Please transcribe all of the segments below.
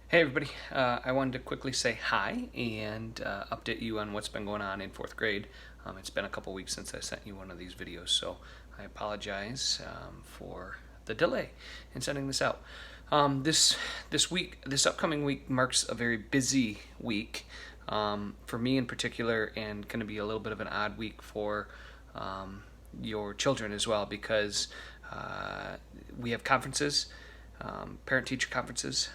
Hey everybody, I wanted to quickly say hi and update you on what's been going on in fourth grade. It's been a couple weeks since I sent you one of these videos, so I apologize for the delay in sending this out. This upcoming week marks a very busy week for me in particular, and going to be a little bit of an odd week for your children as well, because we have conferences, parent-teacher conferences.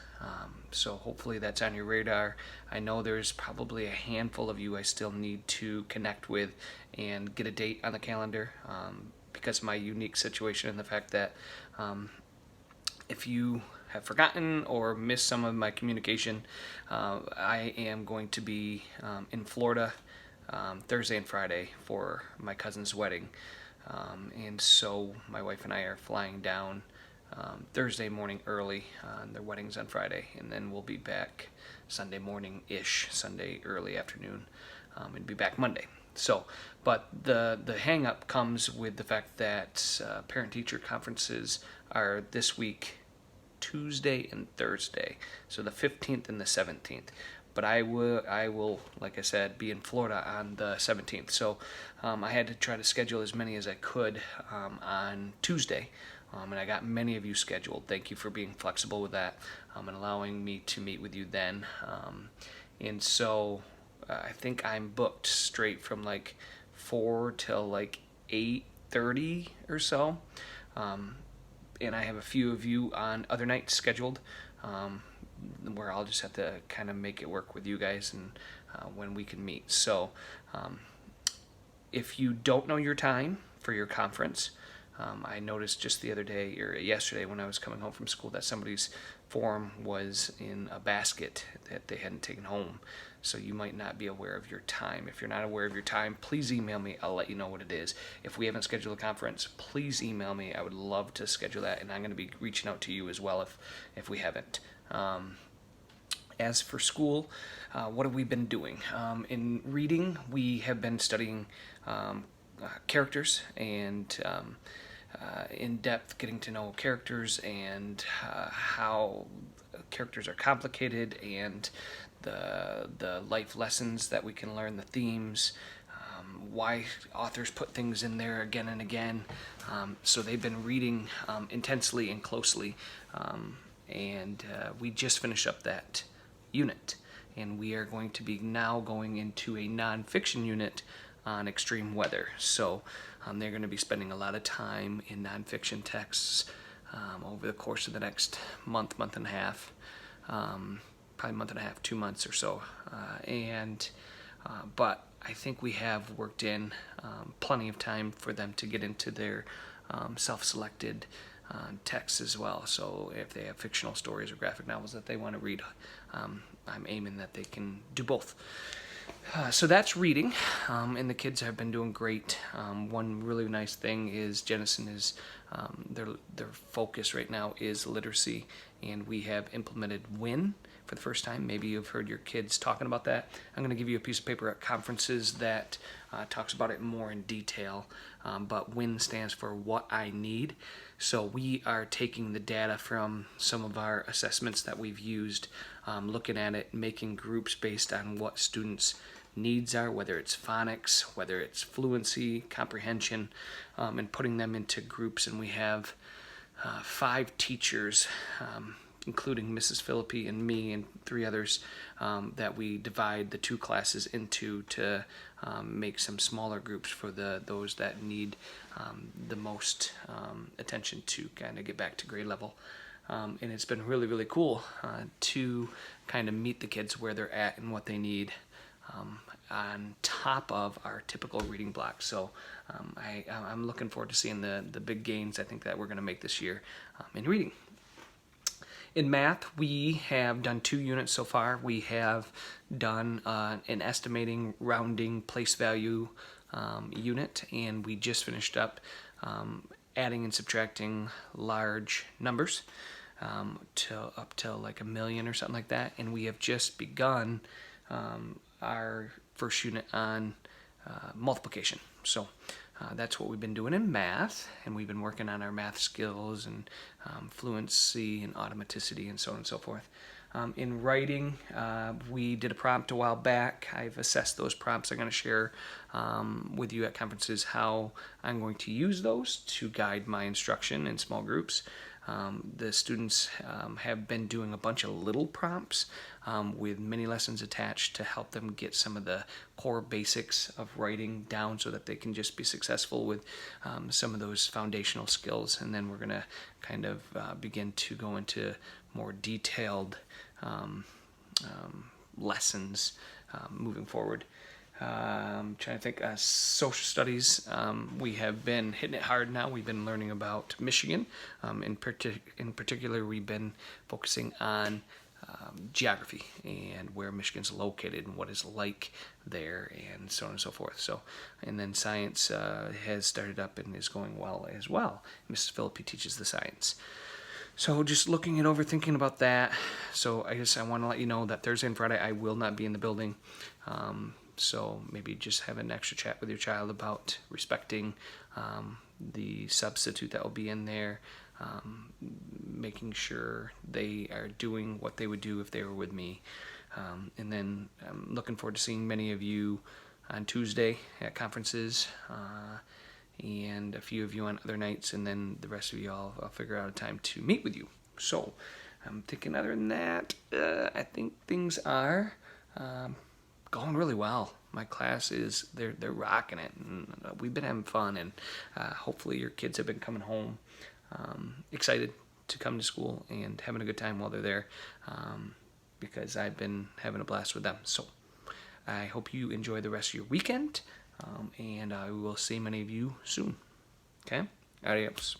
So hopefully that's on your radar. I know there's probably a handful of you I still need to connect with and get a date on the calendar, because of my unique situation and the fact that if you have forgotten or missed some of my communication, I am going to be in Florida Thursday and Friday for my cousin's wedding. And so my wife and I are flying down Thursday morning early. Their wedding's on Friday, and then we'll be back Sunday morning-ish, Sunday early afternoon, and be back Monday. So, but the hang up comes with the fact that parent-teacher conferences are this week, Tuesday and Thursday, so the 15th and the 17th. But I will, like I said, be in Florida on the 17th. So I had to try to schedule as many as I could on Tuesday. And I got many of you scheduled. Thank you for being flexible with that and allowing me to meet with you then. And so I think I'm booked straight from like 4 till like 8:30 or so. And I have a few of you on other nights scheduled, where I'll just have to kind of make it work with you guys and when we can meet. So if you don't know your time for your conference, I noticed just the other day or yesterday when I was coming home from school that somebody's form was in a basket that they hadn't taken home. So you might not be aware of your time. If you're not aware of your time, please email me. I'll let you know what it is. If we haven't scheduled a conference, please email me. I would love to schedule that, and I'm going to be reaching out to you as well if we haven't. As for school, what have we been doing? In reading, we have been studying characters and in depth getting to know characters and how characters are complicated, and the life lessons that we can learn, the themes, why authors put things in there again and again. So they've been reading intensely and closely, and we just finished up that unit, and we are going to be now going into a nonfiction unit on extreme weather. So they're going to be spending a lot of time in nonfiction texts over the course of the next month and a half, probably month and a half, 2 months or so. But I think we have worked in plenty of time for them to get into their self-selected texts as well. So if they have fictional stories or graphic novels that they want to read, I'm aiming that they can do both. So that's reading, and the kids have been doing great. One really nice thing is Jennison is their focus right now is literacy, and we have implemented WIN for the first time. Maybe you've heard your kids talking about that. I'm going to give you a piece of paper at conferences that talks about it more in detail, but WIN stands for What I Need. So we are taking the data from some of our assessments that we've used, looking at it, making groups based on what students' needs are, whether it's phonics, whether it's fluency, comprehension, and putting them into groups. And we have 5 teachers, including Mrs. Philippi and me and 3 others, that we divide the 2 classes into to make some smaller groups for those that need the most attention to kind of get back to grade level. And it's been really, really cool to kind of meet the kids where they're at and what they need, on top of our typical reading block. So I'm looking forward to seeing the big gains I think that we're going to make this year in reading. In math, we have done 2 units so far. We have done an estimating, rounding, place value unit, and we just finished up adding and subtracting large numbers up to like 1 million or something like that. And we have just begun our first unit on multiplication. So that's what we've been doing in math, and we've been working on our math skills and fluency and automaticity and so on and so forth. In writing, we did a prompt a while back. I've assessed those prompts. I'm going to share with you at conferences how I'm going to use those to guide my instruction in small groups. The students have been doing a bunch of little prompts with mini lessons attached to help them get some of the core basics of writing down so that they can just be successful with some of those foundational skills. And then we're going to kind of begin to go into more detailed lessons moving forward. Trying to think, social studies, we have been hitting it hard now. We've been learning about Michigan. In particular, we've been focusing on geography and where Michigan's located and what it's like there and so on and so forth. So, and then science has started up and is going well as well. Mrs. Philippi teaches the science. So just looking it over, thinking about that. So I guess I want to let you know that Thursday and Friday I will not be in the building. So maybe just have an extra chat with your child about respecting the substitute that will be in there, making sure they are doing what they would do if they were with me. And then I'm looking forward to seeing many of you on Tuesday at conferences, and a few of you on other nights, and then the rest of you I'll figure out a time to meet with you. So I'm thinking other than that, I think things are going really well. My class is, they're rocking it, and we've been having fun, and hopefully your kids have been coming home excited to come to school and having a good time while they're there, because I've been having a blast with them. So I hope you enjoy the rest of your weekend, and I will see many of you soon. Okay? Adios.